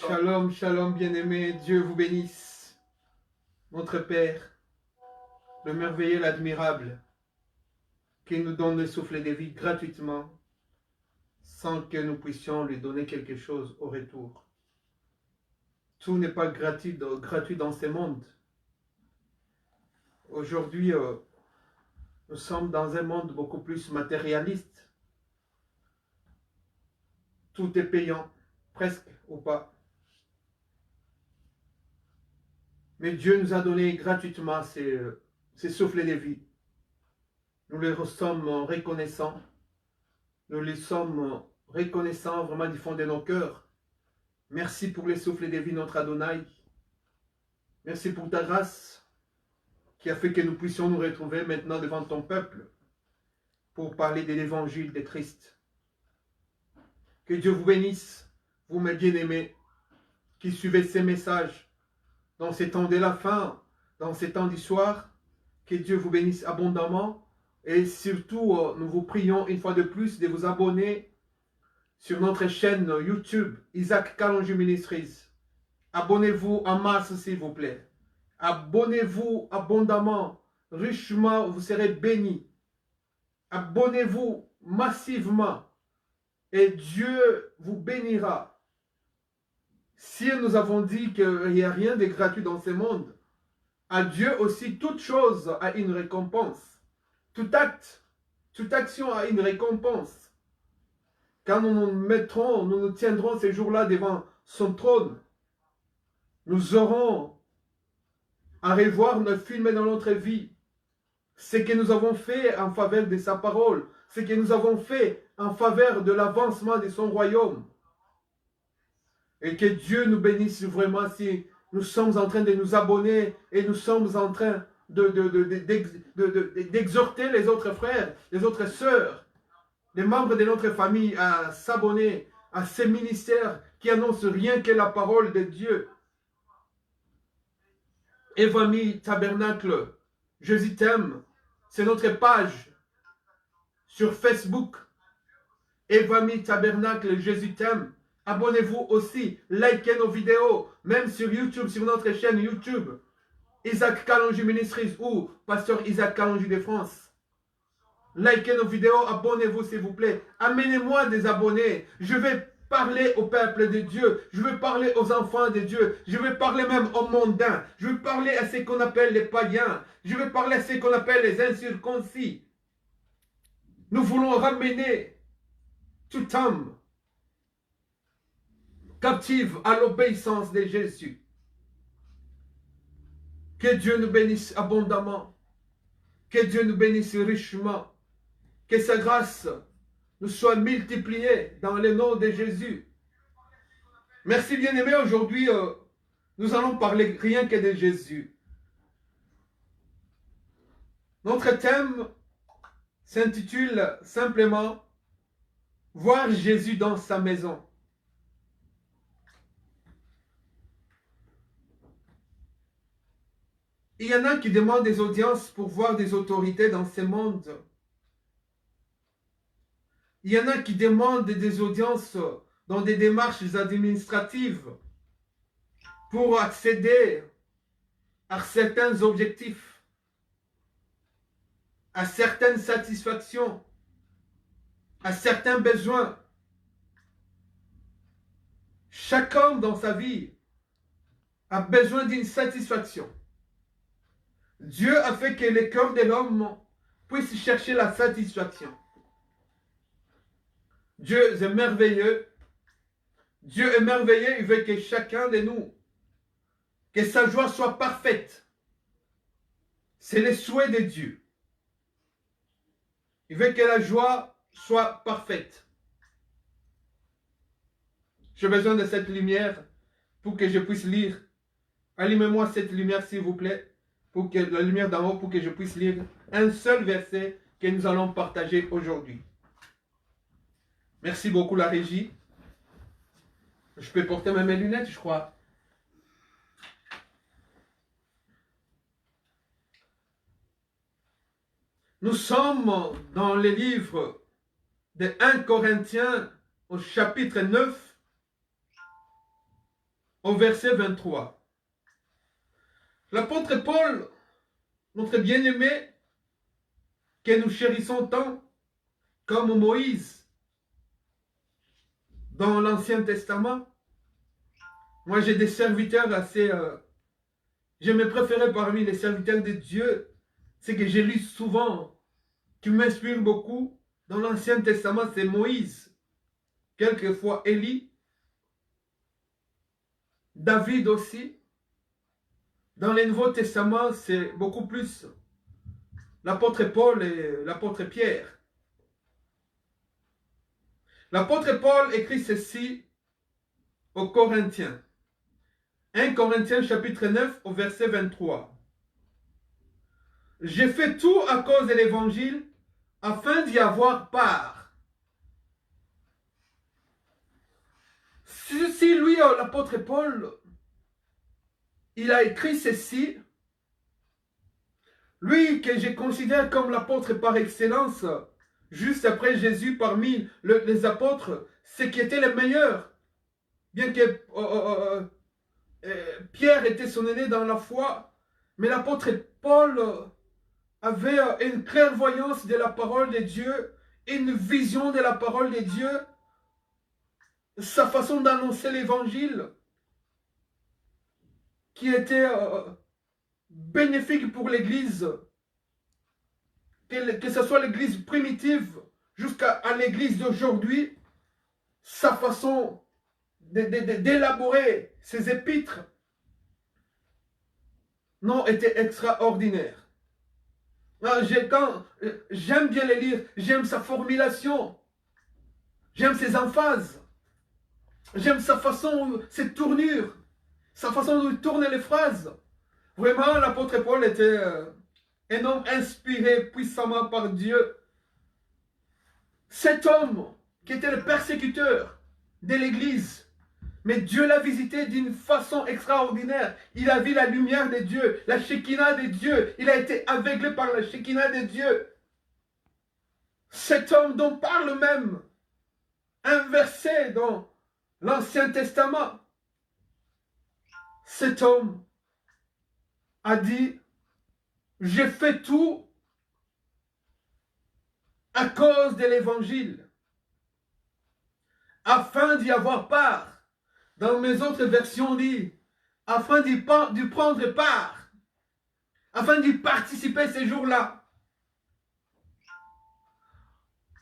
Shalom, shalom, bien-aimé, Dieu vous bénisse. Notre Père, le merveilleux, l'admirable, qui nous donne le souffle de vie gratuitement, sans que nous puissions lui donner quelque chose au retour. Tout n'est pas gratuit dans ce monde. Aujourd'hui, nous sommes dans un monde beaucoup plus matérialiste. Tout est payant, presque ou pas. Mais Dieu nous a donné gratuitement ces souffles de vie. Nous les sommes reconnaissants. Nous les sommes reconnaissants vraiment du fond de nos cœurs. Merci pour les souffles de vie, notre Adonai. Merci pour ta grâce qui a fait que nous puissions nous retrouver maintenant devant ton peuple pour parler de l'évangile de Christ. Que Dieu vous bénisse, vous mes bien-aimés, qui suivez ces messages dans ces temps de la fin, dans ces temps du soir. Que Dieu vous bénisse abondamment. Et surtout, nous vous prions une fois de plus de vous abonner sur notre chaîne YouTube, Isaac Kalonji Ministries. Abonnez-vous en masse, s'il vous plaît. Abonnez-vous abondamment, richement, vous serez bénis. Abonnez-vous massivement et Dieu vous bénira. Si nous avons dit qu'il n'y a rien de gratuit dans ce monde, à Dieu aussi, toute chose a une récompense. Tout acte, toute action a une récompense. Quand nous nous tiendrons ces jours-là devant son trône, nous aurons à revoir notre film dans notre vie. Ce que nous avons fait en faveur de sa parole, ce que nous avons fait en faveur de l'avancement de son royaume. Et que Dieu nous bénisse vraiment si nous sommes en train de nous abonner et nous sommes en train d'exhorter les autres frères, les autres sœurs, les membres de notre famille à s'abonner à ces ministères qui annoncent rien que la parole de Dieu. Evami Tabernacle, Jésus t'aime, c'est notre page sur Facebook. Evami Tabernacle, Jésus t'aime. Abonnez-vous aussi, likez nos vidéos, même sur YouTube, sur notre chaîne YouTube. Isaac Kalonji Ministries ou Pasteur Isaac Kalonji de France. Likez nos vidéos, abonnez-vous s'il vous plaît. Amenez-moi des abonnés. Je vais parler au peuple de Dieu. Je vais parler aux enfants de Dieu. Je vais parler même aux mondains. Je vais parler à ceux qu'on appelle les païens. Je vais parler à ceux qu'on appelle les incirconcis. Nous voulons ramener tout homme captive à l'obéissance de Jésus. Que Dieu nous bénisse abondamment. Que Dieu nous bénisse richement. Que sa grâce nous soit multipliée dans le nom de Jésus. Merci bien-aimés. Aujourd'hui, nous allons parler rien que de Jésus. Notre thème s'intitule simplement « Voir Jésus dans sa maison ». Il y en a qui demandent des audiences pour voir des autorités dans ce monde. Il y en a qui demandent des audiences dans des démarches administratives pour accéder à certains objectifs, à certaines satisfactions, à certains besoins. Chacun dans sa vie a besoin d'une satisfaction. Dieu a fait que le cœur de l'homme puisse chercher la satisfaction. Dieu est merveilleux. Dieu est merveilleux. Il veut que chacun de nous, que sa joie soit parfaite. C'est le souhait de Dieu. Il veut que la joie soit parfaite. J'ai besoin de cette lumière pour que je puisse lire. Allumez-moi cette lumière, s'il vous plaît. Pour que la lumière d'en haut, pour que je puisse lire un seul verset que nous allons partager aujourd'hui. Merci beaucoup la régie. Je peux porter même mes lunettes, je crois. Nous sommes dans le livre de 1 Corinthiens au chapitre 9. au verset 23. L'apôtre Paul, notre bien-aimé, que nous chérissons tant, comme Moïse, dans l'Ancien Testament. Moi, j'ai des serviteurs assez... j'ai mes préférés parmi les serviteurs de Dieu. C'est que j'ai lu souvent, qui m'inspire beaucoup. Dans l'Ancien Testament, c'est Moïse. Quelquefois Élie. David aussi. Dans le Nouveau Testament, c'est beaucoup plus l'apôtre Paul et l'apôtre Pierre. L'apôtre Paul écrit ceci aux Corinthiens. 1 Corinthiens chapitre 9 au verset 23. J'ai fait tout à cause de l'évangile afin d'y avoir part. Si lui, l'apôtre Paul, il a écrit ceci, lui que je considère comme l'apôtre par excellence, juste après Jésus parmi les apôtres, c'est qui était le meilleur. Bien que Pierre était son aîné dans la foi, mais l'apôtre Paul avait une clairvoyance de la parole de Dieu, une vision de la parole de Dieu, sa façon d'annoncer l'évangile qui était bénéfique pour l'Église, que ce soit l'Église primitive jusqu'à l'Église d'aujourd'hui, sa façon d'élaborer ses épîtres non, était extraordinaire. J'aime bien les lire, j'aime sa formulation, j'aime ses emphases, j'aime sa façon, ses tournures, sa façon de tourner les phrases. Vraiment, l'apôtre Paul était un homme inspiré puissamment par Dieu. Cet homme qui était le persécuteur de l'Église, mais Dieu l'a visité d'une façon extraordinaire. Il a vu la lumière de Dieu, la Shekinah de Dieu. Il a été aveuglé par la Shekinah de Dieu. Cet homme dont parle même un verset dans l'Ancien Testament. Cet homme a dit, j'ai fait tout à cause de l'évangile, afin d'y avoir part. Dans mes autres versions, on dit, afin d'y prendre part, afin d'y participer ces jours-là.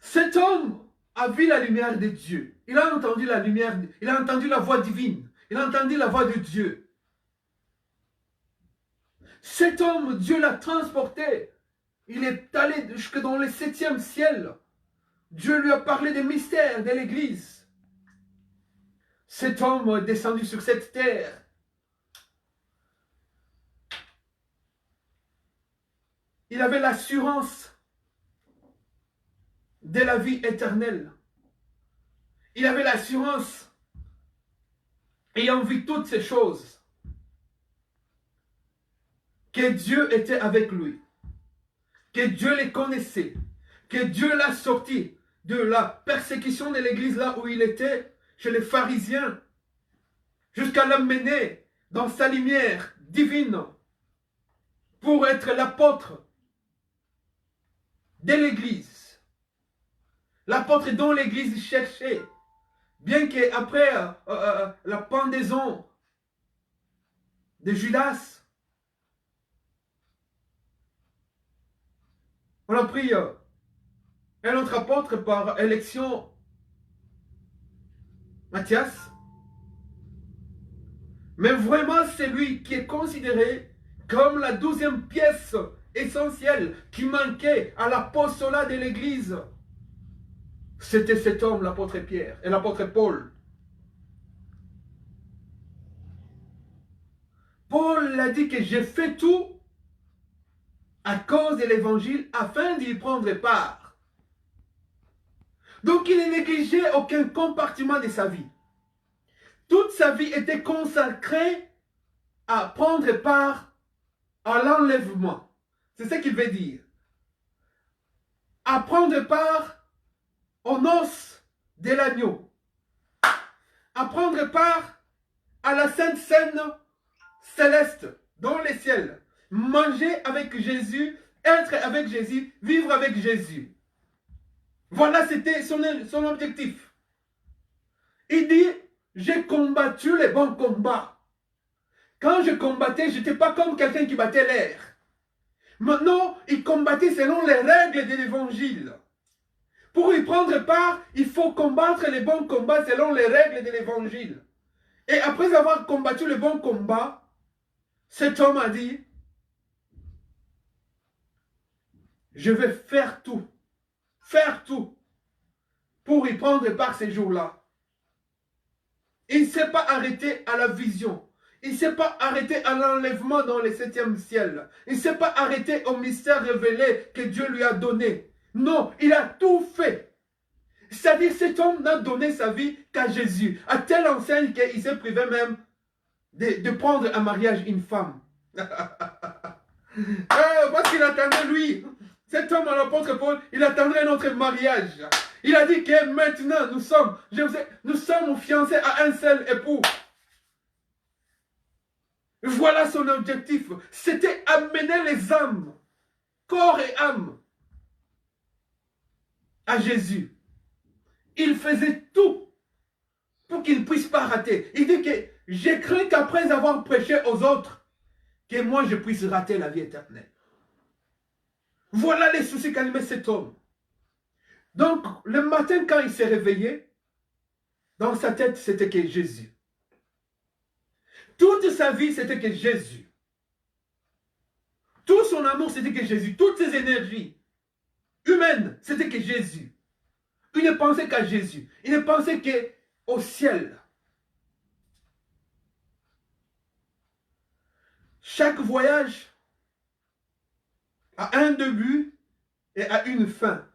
Cet homme a vu la lumière de Dieu. Il a entendu la lumière, il a entendu la voix divine. Il a entendu la voix de Dieu. Cet homme, Dieu l'a transporté. Il est allé jusque dans le 7e ciel. Dieu lui a parlé des mystères de l'Église. Cet homme est descendu sur cette terre. Il avait l'assurance de la vie éternelle. Il avait l'assurance, ayant vu toutes ces choses, que Dieu était avec lui, que Dieu les connaissait, que Dieu l'a sorti de la persécution de l'Église là où il était, chez les pharisiens, jusqu'à l'amener dans sa lumière divine pour être l'apôtre de l'Église. L'apôtre dont l'Église cherchait, bien qu'après la pendaison de Judas, on a pris un autre apôtre par élection, Matthias. Mais vraiment, c'est lui qui est considéré comme la 12e pièce essentielle qui manquait à l'apostolat de l'Église. C'était cet homme, l'apôtre Pierre et l'apôtre Paul. Paul a dit que j'ai fait tout à cause de l'évangile afin d'y prendre part. Donc il ne négligeait aucun compartiment de sa vie. Toute sa vie était consacrée à prendre part à l'enlèvement. C'est ce qu'il veut dire. À prendre part aux noces de l'agneau. À prendre part à la Sainte Seine céleste, dans les ciels. Manger avec Jésus, être avec Jésus, vivre avec Jésus. Voilà, c'était son objectif. Il dit, j'ai combattu les bons combats. Quand je combattais, je n'étais pas comme quelqu'un qui battait l'air. Maintenant, il combattait selon les règles de l'évangile. Pour y prendre part, il faut combattre les bons combats selon les règles de l'évangile. Et après avoir combattu le bon combat, cet homme a dit, je vais faire tout pour y prendre part ces jours-là. Il ne s'est pas arrêté à la vision. Il ne s'est pas arrêté à l'enlèvement dans le 7e ciel. Il ne s'est pas arrêté au mystère révélé que Dieu lui a donné. Non, il a tout fait. C'est-à-dire, cet homme n'a donné sa vie qu'à Jésus. À telle enseigne qu'il s'est privé même de prendre en mariage une femme. Parce qu'il attendait lui. Cet homme à l'apôtre Paul, il attendrait notre mariage. Il a dit que maintenant nous sommes fiancés à un seul époux. Voilà son objectif. C'était amener les âmes, corps et âme, à Jésus. Il faisait tout pour qu'il ne puisse pas rater. Il dit que j'ai craint qu'après avoir prêché aux autres, que moi je puisse rater la vie éternelle. Voilà les soucis qu'animait cet homme. Donc, le matin, quand il s'est réveillé, dans sa tête, c'était que Jésus. Toute sa vie, c'était que Jésus. Tout son amour, c'était que Jésus. Toutes ses énergies humaines, c'était que Jésus. Il ne pensait qu'à Jésus. Il ne pensait qu'au ciel. Chaque voyage a un début et a une fin.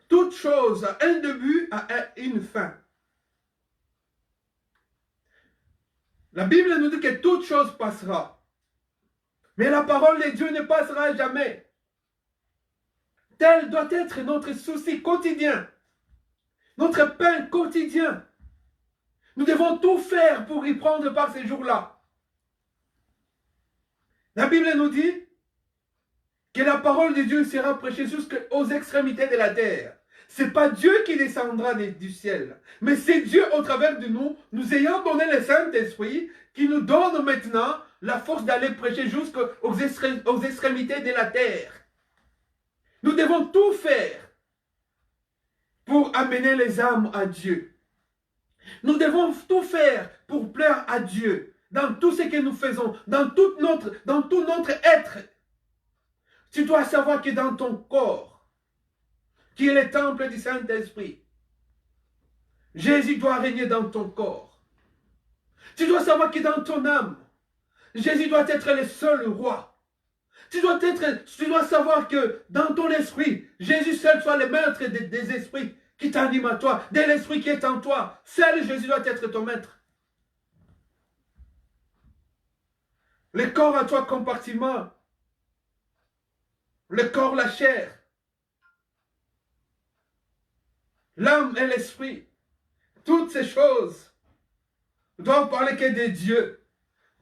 Toute chose a un début, a une fin. La Bible nous dit que toute chose passera. Mais la parole de Dieu ne passera jamais. Tel doit être notre souci quotidien. Notre pain quotidien. Nous devons tout faire pour y prendre part ces jours-là. La Bible nous dit que la parole de Dieu sera prêchée jusqu'aux extrémités de la terre. Ce n'est pas Dieu qui descendra du ciel, mais c'est Dieu au travers de nous, nous ayant donné le Saint-Esprit, qui nous donne maintenant la force d'aller prêcher jusqu'aux extrémités de la terre. Nous devons tout faire pour amener les âmes à Dieu. Nous devons tout faire pour plaire à Dieu dans tout ce que nous faisons, dans tout notre être. Tu dois savoir que dans ton corps, qui est le temple du Saint-Esprit, Jésus doit régner dans ton corps. Tu dois savoir que dans ton âme, Jésus doit être le seul roi. Tu dois savoir que dans ton esprit, Jésus seul soit le maître des esprits qui t'animent à toi, de l'esprit qui est en toi. Seul Jésus doit être ton maître. Le corps a trois compartiments. Le corps, la chair. L'âme et l'esprit. Toutes ces choses doivent parler que de Dieu.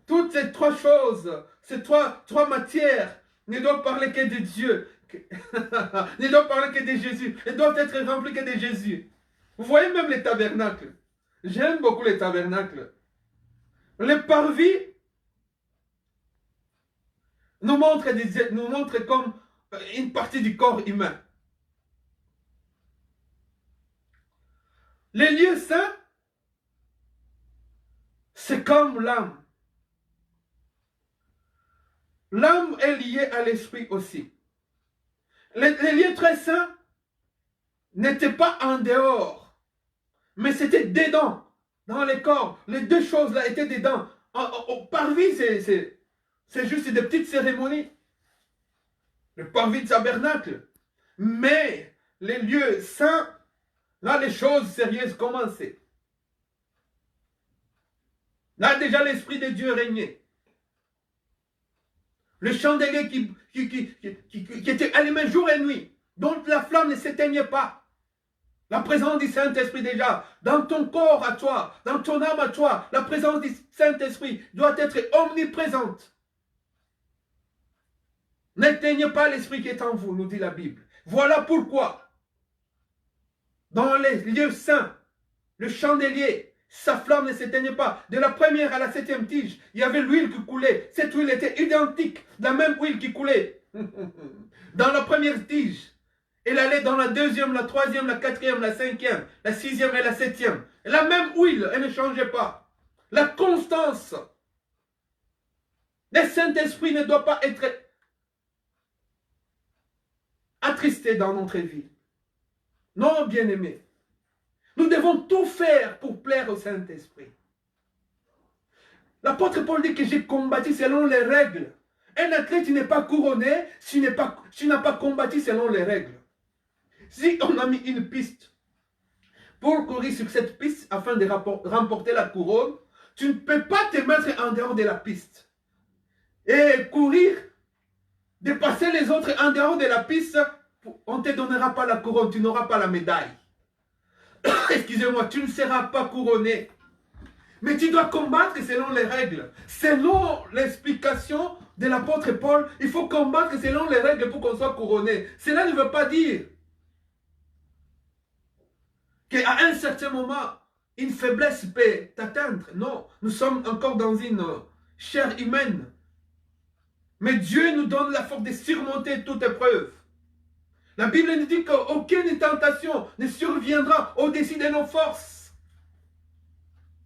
Toutes ces trois choses, ces trois matières ne doivent parler que de Dieu. Ne doivent parler que de Jésus. Elles doivent être remplies que de Jésus. Vous voyez même les tabernacles. J'aime beaucoup les tabernacles. Le parvis nous montre comme une partie du corps humain. Les lieux saints, c'est comme l'âme. L'âme est liée à l'esprit aussi. Les lieux très saints n'étaient pas en dehors, mais c'était dedans, dans les corps. Les deux choses-là étaient dedans. Au parvis, c'est juste des petites cérémonies. Le parvis de tabernacle. Mais les lieux saints, là, les choses sérieuses commençaient. Là, déjà, l'Esprit de Dieu régnait. Le chandelier qui était allumé jour et nuit, dont la flamme ne s'éteignait pas. La présence du Saint-Esprit déjà, dans ton corps à toi, dans ton âme à toi, la présence du Saint-Esprit doit être omniprésente. N'éteignez pas l'Esprit qui est en vous, nous dit la Bible. Voilà pourquoi, dans les lieux saints, le chandelier, sa flamme ne s'éteignait pas. De la première à la 7e tige, il y avait l'huile qui coulait. Cette huile était identique, la même huile qui coulait. Dans la première tige, elle allait dans la 2e, la 3e, la 4e, la 5e, la 6e et la 7e. La même huile, elle ne changeait pas. La constance. Le Saint-Esprit ne doit pas être attristé dans notre vie. Non, bien-aimés. Nous devons tout faire pour plaire au Saint-Esprit. L'apôtre Paul dit que j'ai combattu selon les règles. Un athlète n'est pas couronné s'il n'a pas combattu selon les règles. Si on a mis une piste pour courir sur cette piste afin de remporter la couronne, tu ne peux pas te mettre en dehors de la piste. Et courir, dépasser les autres en dehors de la piste, on ne te donnera pas la couronne, tu n'auras pas la médaille. Excusez-moi, tu ne seras pas couronné. Mais tu dois combattre selon les règles. Selon l'explication de l'apôtre Paul, il faut combattre selon les règles pour qu'on soit couronné. Cela ne veut pas dire qu'à un certain moment, une faiblesse peut t'atteindre. Non, nous sommes encore dans une chair humaine. Mais Dieu nous donne la force de surmonter toute épreuve. La Bible nous dit qu'aucune tentation ne surviendra au-dessus de nos forces.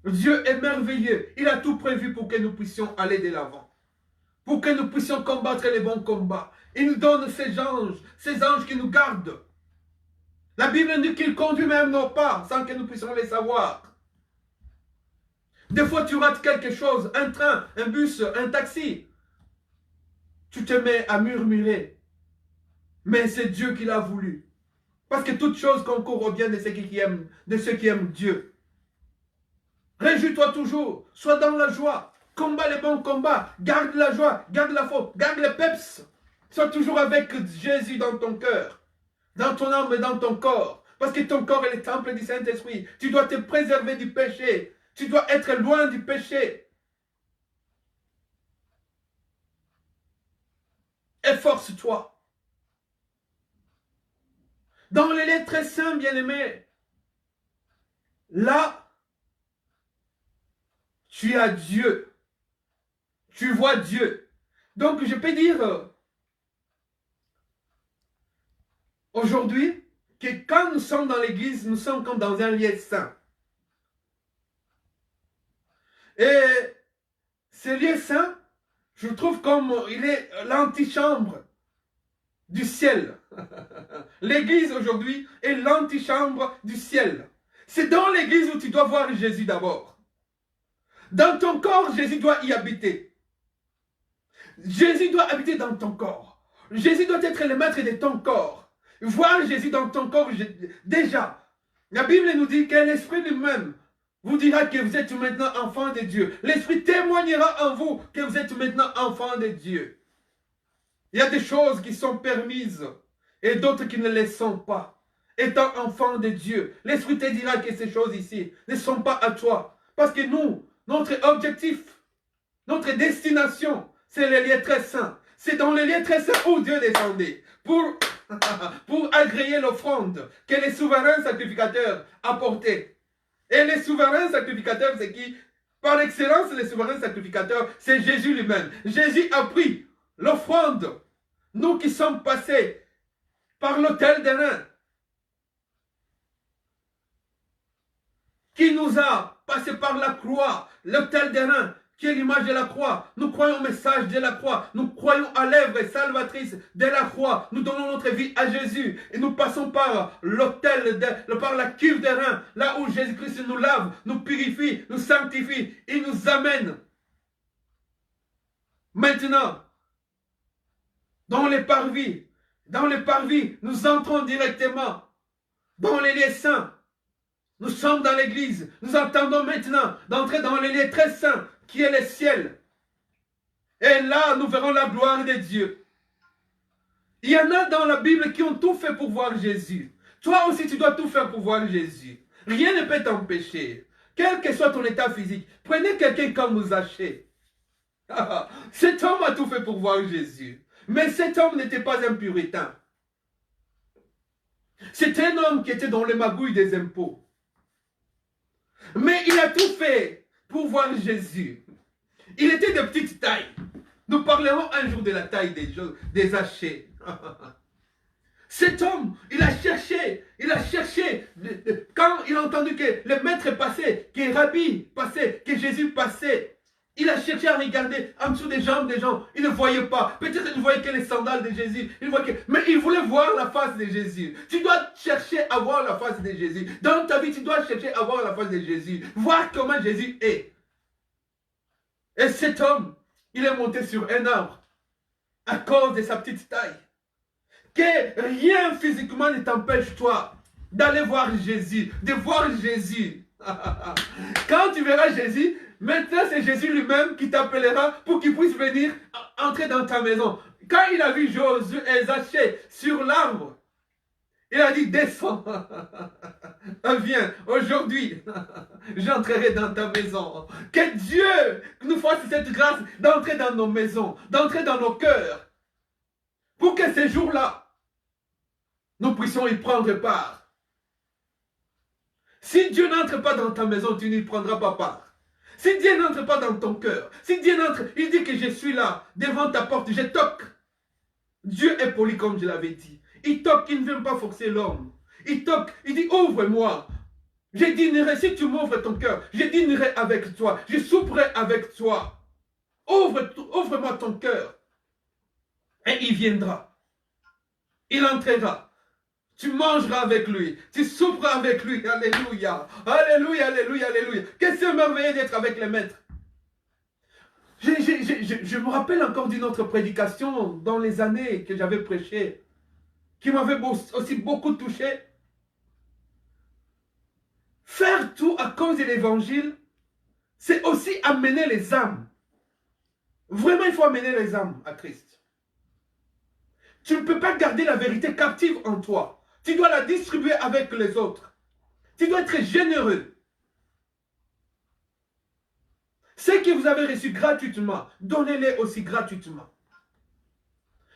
Dieu est merveilleux. Il a tout prévu pour que nous puissions aller de l'avant. Pour que nous puissions combattre les bons combats. Il nous donne ces anges qui nous gardent. La Bible nous dit qu'il conduit même nos pas sans que nous puissions les savoir. Des fois tu rates quelque chose, un train, un bus, un taxi. Tu te mets à murmurer. Mais c'est Dieu qui l'a voulu. Parce que toute chose concourt au bien de ceux qui aiment Dieu. Réjouis-toi toujours, sois dans la joie, combat les bons combats, garde la joie, garde la foi, garde le peps. Sois toujours avec Jésus dans ton cœur, dans ton âme et dans ton corps. Parce que ton corps est le temple du Saint-Esprit. Tu dois te préserver du péché. Tu dois être loin du péché. Efforce-toi. Dans les lieux très saints, bien-aimés, là, tu as Dieu. Tu vois Dieu. Donc, je peux dire aujourd'hui que quand nous sommes dans l'église, nous sommes comme dans un lieu saint. Et ce lieu saint, je trouve comme il est l'antichambre du ciel. L'église aujourd'hui est l'antichambre du ciel. C'est dans l'église où tu dois voir Jésus d'abord. Dans ton corps, Jésus doit y habiter. Jésus doit habiter dans ton corps. Jésus doit être le maître de ton corps. Voir Jésus dans ton corps, déjà. La Bible nous dit que l'Esprit lui-même vous dira que vous êtes maintenant enfant de Dieu. L'Esprit témoignera en vous que vous êtes maintenant enfant de Dieu. Il y a des choses qui sont permises et d'autres qui ne le sont pas. Étant enfant de Dieu, l'Esprit te dira que ces choses ici ne sont pas à toi. Parce que nous, notre objectif, notre destination, c'est les lieux très saints. C'est dans les lieux très saints où Dieu descendait pour agréer l'offrande que les souverains sacrificateurs apportaient. Et les souverains sacrificateurs, c'est qui? Par excellence, les souverains sacrificateurs, c'est Jésus lui-même. Jésus a pris l'offrande. Nous qui sommes passés par l'autel des reins, qui nous a passé par la croix, l'autel des reins, qui est l'image de la croix. Nous croyons au message de la croix. Nous croyons à l'œuvre salvatrice de la croix. Nous donnons notre vie à Jésus. Et nous passons par l'autel, par la cuve des reins, là où Jésus-Christ nous lave, nous purifie, nous sanctifie. Il nous amène. Maintenant, dans les parvis, nous entrons directement dans les lieux saints. Nous sommes dans l'église. Nous attendons maintenant d'entrer dans les lieux très saints, qui est le ciel. Et là, nous verrons la gloire de Dieu. Il y en a dans la Bible qui ont tout fait pour voir Jésus. Toi aussi, tu dois tout faire pour voir Jésus. Rien ne peut t'empêcher. Quel que soit ton état physique, prenez quelqu'un comme Zaché. Cet homme a tout fait pour voir Jésus. Mais cet homme n'était pas un puritain. C'était un homme qui était dans les magouilles des impôts. Mais il a tout fait pour voir Jésus. Il était de petite taille. Nous parlerons un jour de la taille des Zachée. Cet homme, il a cherché, quand il a entendu que le maître passait, que Rabbi passait, que Jésus passait, il a cherché à regarder en dessous des jambes des gens. Il ne voyait pas. Peut-être qu'il ne voyait que les sandales de Jésus. Mais il voulait voir la face de Jésus. Tu dois chercher à voir la face de Jésus. Dans ta vie, tu dois chercher à voir la face de Jésus. Voir comment Jésus est. Et cet homme, il est monté sur un arbre à cause de sa petite taille. Que rien physiquement ne t'empêche, toi, d'aller voir Jésus, de voir Jésus. Quand tu verras Jésus, maintenant c'est Jésus lui-même qui t'appellera pour qu'il puisse venir entrer dans ta maison. Quand il a vu Josué et Zaché sur l'arbre, il a dit, descends, viens, aujourd'hui, j'entrerai dans ta maison. Que Dieu nous fasse cette grâce d'entrer dans nos maisons, d'entrer dans nos cœurs, pour que ces jours-là, nous puissions y prendre part. Si Dieu n'entre pas dans ta maison, tu n'y prendras pas part. Si Dieu n'entre pas dans ton cœur, si Dieu n'entre, il dit que je suis là, devant ta porte, je toque. Dieu est poli comme je l'avais dit. Il toque, il ne vient pas forcer l'homme. Il toque, il dit ouvre-moi. Je dînerai, si tu m'ouvres ton cœur, je dînerai avec toi, je souperai avec toi. Ouvre-moi ton cœur. Et il viendra. Il entrera. Tu mangeras avec lui. Tu souperas avec lui. Alléluia. Alléluia, alléluia, alléluia. Qu'est-ce que c'est merveilleux d'être avec les maîtres. Je me rappelle encore d'une autre prédication dans les années que j'avais prêché, qui m'avait aussi beaucoup touché. Faire tout à cause de l'évangile, c'est aussi amener les âmes. Vraiment, il faut amener les âmes à Christ. Tu ne peux pas garder la vérité captive en toi. Tu dois la distribuer avec les autres. Tu dois être généreux. Ce que vous avez reçu gratuitement, donnez-les aussi gratuitement.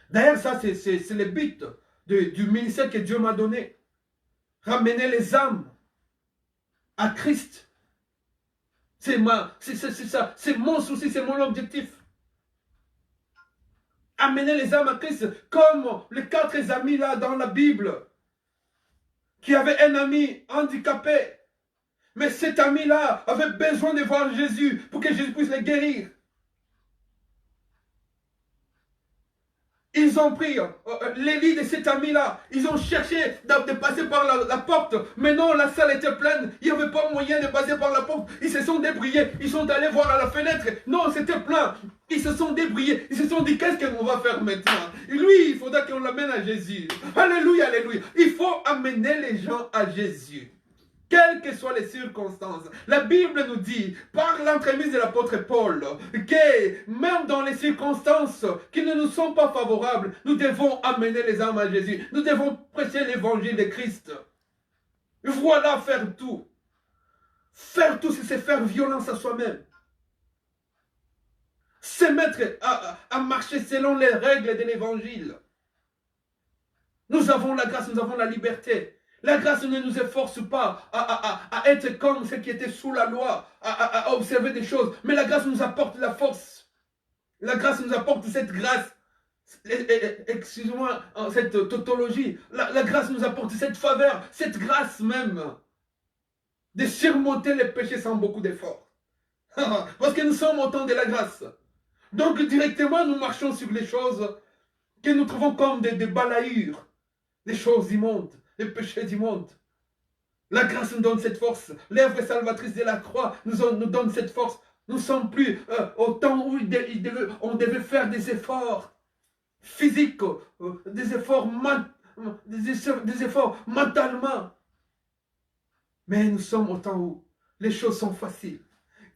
D'ailleurs, ça, c'est le but du ministère que Dieu m'a donné. Ramener les âmes à Christ. C'est ça, c'est mon souci, c'est mon objectif. Amener les âmes à Christ, comme les 4 amis là dans la Bible, qui avait un ami handicapé. Mais cet ami-là avait besoin de voir Jésus pour que Jésus puisse les guérir. Ils ont pris les lits de cet ami-là. Ils ont cherché de passer par la porte. Mais non, la salle était pleine. Il n'y avait pas moyen de passer par la porte. Ils se sont débrouillés. Ils sont allés voir à la fenêtre. Non, c'était plein. Ils se sont débrouillés. Ils se sont dit, qu'est-ce qu'on va faire maintenant? Lui, il faudra qu'on l'amène à Jésus. Alléluia, alléluia. Il faut amener les gens à Jésus. Quelles que soient les circonstances. La Bible nous dit, par l'entremise de l'apôtre Paul, que même dans les circonstances qui ne nous sont pas favorables, nous devons amener les âmes à Jésus. Nous devons prêcher l'évangile de Christ. Voilà, faire tout. Faire tout, c'est faire violence à soi-même. Se mettre à marcher selon les règles de l'évangile. Nous avons la grâce, nous avons la liberté. La grâce ne nous efforce pas à être comme ceux qui étaient sous la loi, à observer des choses. Mais la grâce nous apporte la force. La grâce nous apporte cette grâce. Excusez-moi, cette tautologie. La grâce nous apporte cette faveur, cette grâce même. De surmonter les péchés sans beaucoup d'efforts. Parce que nous sommes au temps de la grâce. Donc directement nous marchons sur les choses que nous trouvons comme des balayures. Des choses immondes. Les péchés du monde. La grâce nous donne cette force. L'œuvre salvatrice de la croix nous donne cette force. Nous ne sommes plus au temps où on devait faire des efforts physiques, des efforts mentalement. Mais nous sommes au temps où les choses sont faciles.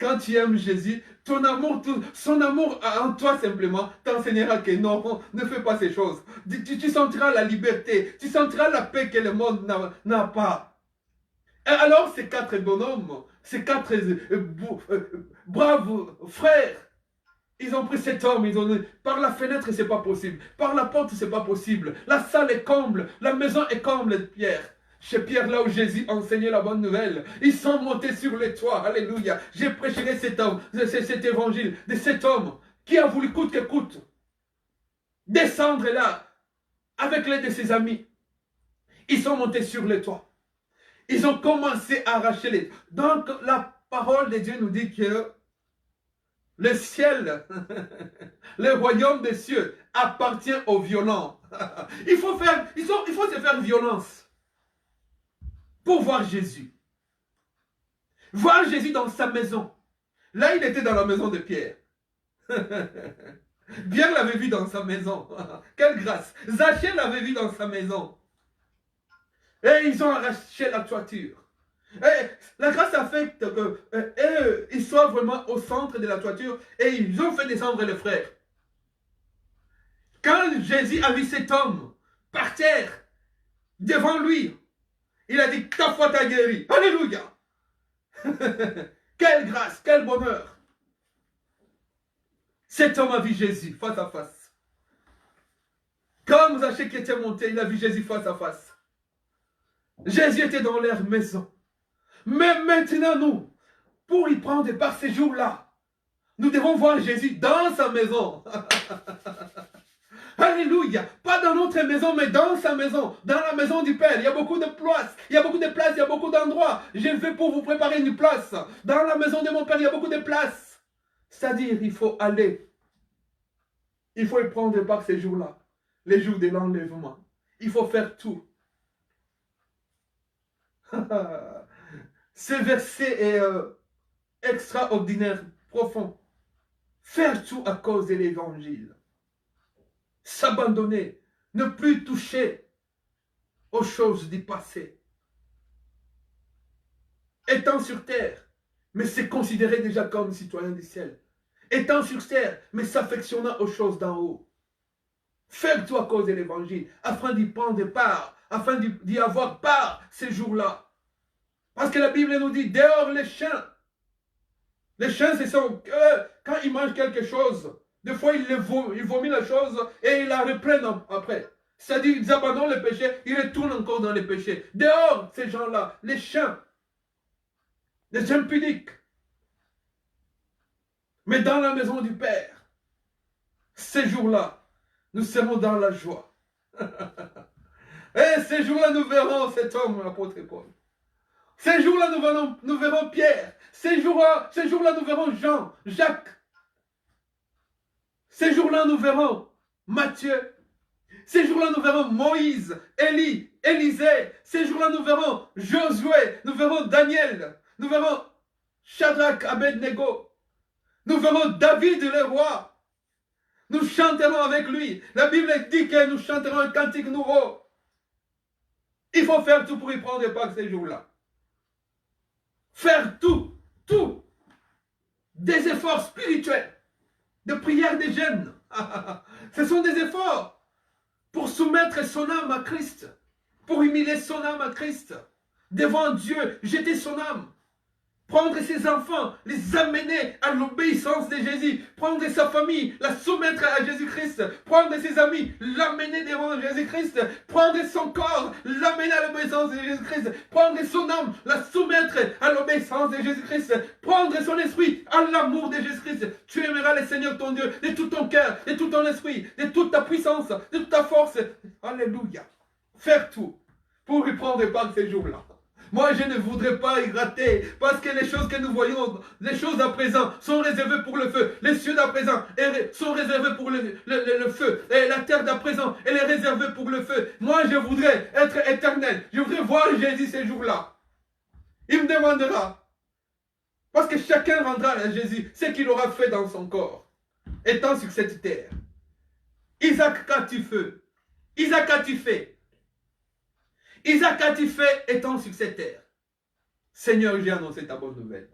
Quand tu aimes Jésus, ton amour, son amour en toi simplement t'enseignera que non, ne fais pas ces choses. Tu sentiras la liberté, tu sentiras la paix que le monde n'a pas. Et alors ces quatre bonhommes, ces quatre braves frères, ils ont pris cet homme, ils ont dit, par la fenêtre c'est pas possible, par la porte c'est pas possible, la salle est comble, la maison est comble, Pierre. Chez Pierre, là où Jésus enseignait la bonne nouvelle, ils sont montés sur les toits, alléluia. J'ai prêché cet homme, cet évangile de cet homme qui a voulu coûte que coûte descendre là avec l'aide de ses amis. Ils sont montés sur les toits. Ils ont commencé à arracher les... Donc la parole de Dieu nous dit que le ciel, le royaume des cieux appartient aux violents. Il faut se faire violence pour voir Jésus. Voir Jésus dans sa maison. Là, il était dans la maison de Pierre. Pierre l'avait vu dans sa maison. Quelle grâce. Zachée l'avait vu dans sa maison. Et ils ont arraché la toiture. Et la grâce a fait qu'ils soient vraiment au centre de la toiture et ils ont fait descendre les frères. Quand Jésus a vu cet homme par terre, devant lui, il a dit, ta foi t'a guéri. Alléluia. Quelle grâce, quel bonheur. Cet homme a vu Jésus face à face. Comme Zachée qui était monté, il a vu Jésus face à face. Jésus était dans leur maison. Mais maintenant, nous, pour y prendre part ces jours-là, nous devons voir Jésus dans sa maison. Alléluia. Pas dans notre maison, mais dans sa maison. Dans la maison du Père. Il y a beaucoup de places. Il y a beaucoup de places. Il y a beaucoup d'endroits. Je vais pour vous préparer une place. Dans la maison de mon Père, il y a beaucoup de places. C'est-à-dire, il faut aller. Il faut y prendre part ces jours-là. Les jours de l'enlèvement. Il faut faire tout. Ce verset est extraordinaire, profond. Faire tout à cause de l'évangile. S'abandonner, ne plus toucher aux choses du passé. Étant sur terre, mais se considérer déjà comme citoyen du ciel. Étant sur terre, mais s'affectionnant aux choses d'en haut. Faire tout à cause de l'évangile, afin d'y prendre part, afin d'y avoir part ces jours-là. Parce que la Bible nous dit, dehors les chiens. Les chiens, ce sont quand ils mangent quelque chose, des fois ils vomissent la chose et ils la reprennent après. C'est-à-dire ils abandonnent le péché, ils retournent encore dans le péché. Dehors, ces gens-là, les chiens, les impudiques. Mais dans la maison du Père, ces jours-là, nous serons dans la joie. Et ces jours-là, nous verrons cet homme, l'apôtre Paul. Ces jours-là, nous verrons Pierre. Ces jours-là, nous verrons Jean, Jacques. Ces jours-là, nous verrons Matthieu. Ces jours-là, nous verrons Moïse, Élie, Élisée. Ces jours-là, nous verrons Josué. Nous verrons Daniel. Nous verrons Shadrach, Abednego. Nous verrons David le roi. Nous chanterons avec lui. La Bible dit que nous chanterons un cantique nouveau. Il faut faire tout pour y prendre part ces jours-là. Faire tout. Des efforts spirituels, de prière, des jeûnes. Ce sont des efforts pour soumettre son âme à Christ, pour humilier son âme à Christ, devant Dieu, jeter son âme. Prendre ses enfants, les amener à l'obéissance de Jésus. Prendre sa famille, la soumettre à Jésus-Christ. Prendre ses amis, l'amener devant Jésus-Christ. Prendre son corps, l'amener à l'obéissance de Jésus-Christ. Prendre son âme, la soumettre à l'obéissance de Jésus-Christ. Prendre son esprit à l'amour de Jésus-Christ. Tu aimeras le Seigneur ton Dieu de tout ton cœur, de tout ton esprit, de toute ta puissance, de toute ta force. Alléluia. Faire tout pour y prendre part ces jours-là. Moi, je ne voudrais pas y rater, parce que les choses que nous voyons, les choses à présent sont réservées pour le feu. Les cieux d'à présent sont réservés pour le feu. Et la terre d'à présent, elle est réservée pour le feu. Moi, je voudrais être éternel. Je voudrais voir Jésus ces jours-là. Il me demandera. Parce que chacun rendra à Jésus ce qu'il aura fait dans son corps, étant sur cette terre. Isaac, qu'as-tu fait? Isaac, qu'as-tu fait? Isaac, qu'as-tu fait étant sur cette terre? Seigneur, j'ai annoncé ta bonne nouvelle.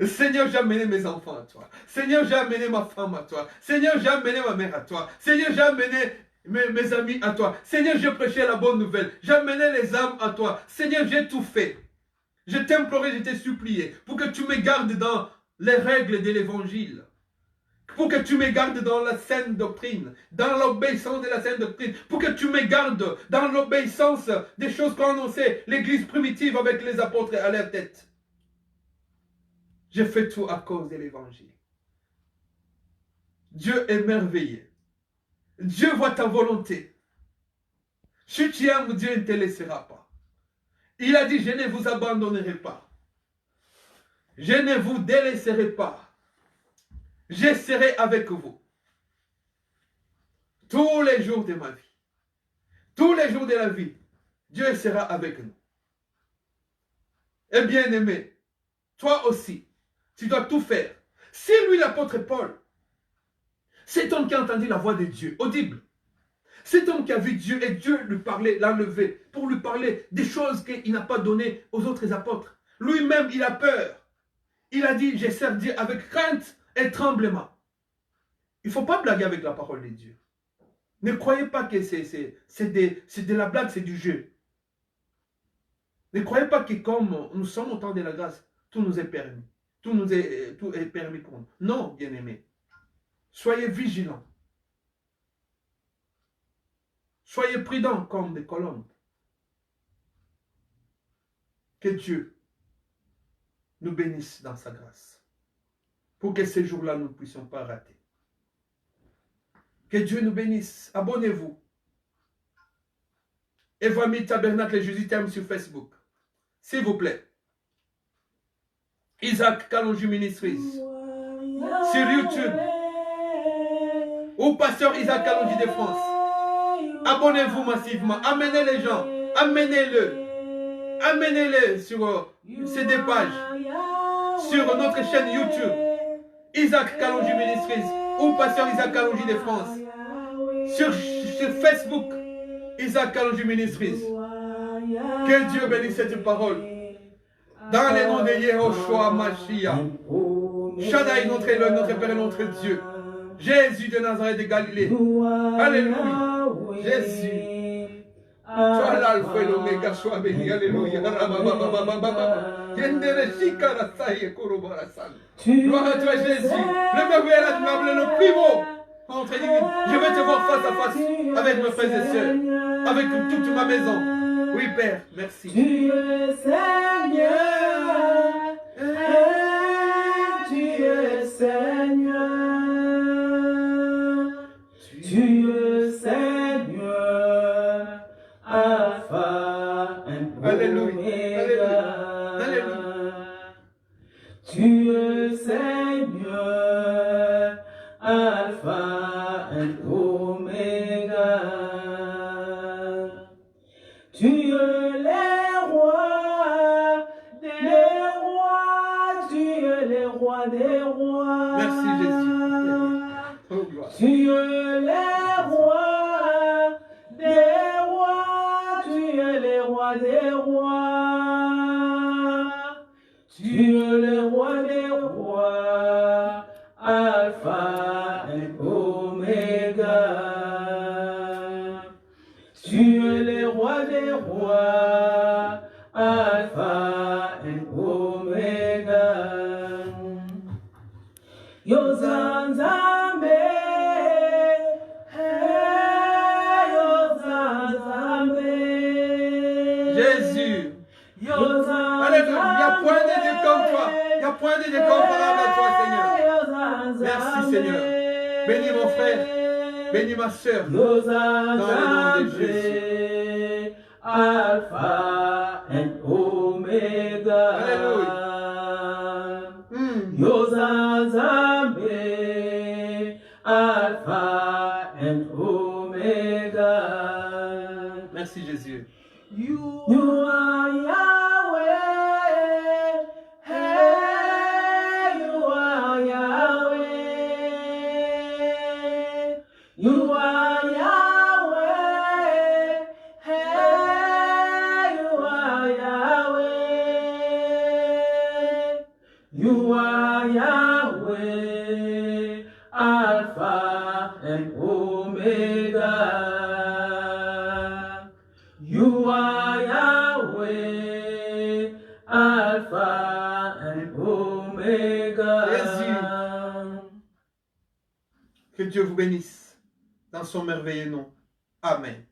Seigneur, j'ai amené mes enfants à toi. Seigneur, j'ai amené ma femme à toi. Seigneur, j'ai amené ma mère à toi. Seigneur, j'ai amené mes amis à toi. Seigneur, j'ai prêché la bonne nouvelle. J'ai amené les âmes à toi. Seigneur, j'ai tout fait. Je t'ai imploré, je t'ai supplié pour que tu me gardes dans les règles de l'évangile. Pour que tu me gardes dans la saine doctrine, dans l'obéissance de la saine doctrine, pour que tu me gardes dans l'obéissance des choses qu'ont annoncé l'église primitive avec les apôtres à leur tête. J'ai fait tout à cause de l'évangile. Dieu est merveilleux. Dieu voit ta volonté. Si tu aimes, Dieu ne te laissera pas. Il a dit, je ne vous abandonnerai pas. Je ne vous délaisserai pas. Je serai avec vous. Tous les jours de ma vie. Tous les jours de la vie. Dieu sera avec nous. Et bien aimé, toi aussi, tu dois tout faire. C'est lui l'apôtre Paul. Cet homme qui a entendu la voix de Dieu, audible. Cet homme qui a vu Dieu et Dieu lui parlait, l'a levé pour lui parler des choses qu'il n'a pas données aux autres apôtres. Lui-même, il a peur. Il a dit, je sers Dieu avec crainte et tremblement. Il ne faut pas blaguer avec la parole de Dieu. Ne croyez pas que c'est de la blague, c'est du jeu. Ne croyez pas que comme nous sommes au temps de la grâce, tout nous est permis. Tout est permis pour nous. Non, bien-aimés. Soyez vigilants. Soyez prudents comme des colombes. Que Dieu nous bénisse dans sa grâce. Pour que ces jours-là, nous ne puissions pas rater. Que Dieu nous bénisse. Abonnez-vous. Evami Tabernacle et Jésus t'aime sur Facebook. S'il vous plaît. Isaac Kalonji Ministries. Sur YouTube. Ou Pasteur Isaac Kalonji de France. Abonnez-vous massivement. Amenez les gens. Amenez-le. Amenez-le sur ces deux pages. Sur notre chaîne YouTube. Isaac Kalonji Ministries. Ou Pasteur Isaac Kalonji de France. Sur Facebook. Isaac Kalonji Ministries. Que Dieu bénisse cette parole. Dans le nom de Yehoshua Mashiach. Shaddai, notre Elohim, notre Père et notre Dieu. Jésus de Nazareth de Galilée. Alléluia. Jésus. Sois l'alpha et l'oméga, sois béni. Alléluia. Gloire à toi, Jésus. Le merveilleux, l'admirable, le plus beau. Je vais te voir face à face avec mes frères et sœurs, avec toute ma maison. Oui, Père, merci. Tu es Seigneur, tu es Seigneur, tu es Seigneur, Alpha et Omega. Alléluia. Tu es Seigneur, Alpha et Omega. Tu es le roi des rois, tu es le roi des rois. Merci, Jésus. Oh, gloire. Tu es le roi des rois, tu es le roi des rois. Tu es le roi des rois, Alpha et Omega. Tu es le roi des rois, Alpha et Omega. Yozanzambe, Yozanzambe. Jésus. Yozanzambe. Alléluia. Il n'y a point de Dieu comme toi. Il n'y a point de Dieu comparable à toi, Seigneur. Merci, Seigneur. Bénis mon frère. Bénis ma soeur. Dans le nom de Jésus. Alpha and Omega. Alléluia. Yozanzambe, Alpha and Omega. Merci, Jésus. You are Yahweh. Hey, you are Yahweh. You are Yahweh. Hey, you are Yahweh. You You are Yahweh, Alpha and Omega. You are Yahweh, Alpha and Omega. Que Dieu vous bénisse dans son merveilleux nom. Amen.